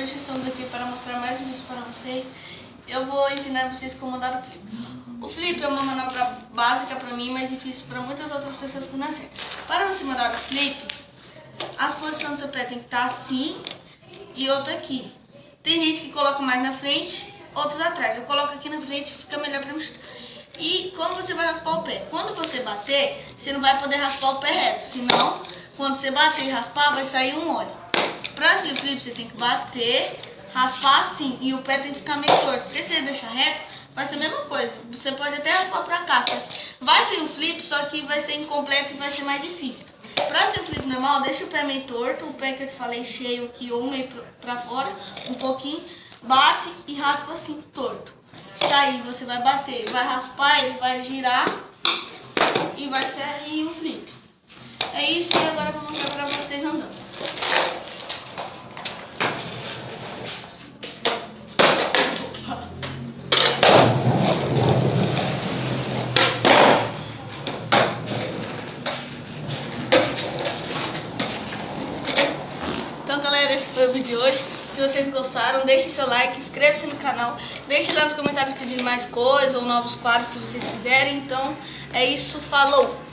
hoje estamos aqui para mostrar mais um vídeo para vocês. Eu vou ensinar vocês como dar o flip. O flip é uma manobra básica para mim, mas difícil para muitas outras pessoas que não acertam. Para você mandar o flip, as posições do seu pé tem que estar assim e outra aqui. Tem gente que coloca mais na frente, outros atrás. Eu coloco aqui na frente, fica melhor para mim chutar. E como você vai raspar o pé? Quando você bater, você não vai poder raspar o pé reto, senão quando você bater e raspar, vai sair um óleo. Para slip flip, você tem que bater, raspar assim, e o pé tem que ficar meio torto. Porque se você deixar reto, vai ser a mesma coisa. Você pode até raspar para cá, só que vai ser um flip, só que vai ser incompleto e vai ser mais difícil. Para ser um flip normal, deixa o pé meio torto, o pé que eu te falei cheio aqui ou meio para fora, um pouquinho, bate e raspa assim, torto. Daí você vai bater, vai raspar, ele vai girar e vai sair um flip. É isso, e agora eu vou mostrar para vocês andando. Então galera, esse foi o vídeo de hoje. Se vocês gostaram, deixem seu like, inscreva-se no canal, deixe lá nos comentários pedindo mais coisas ou novos quadros que vocês quiserem. Então é isso, falou!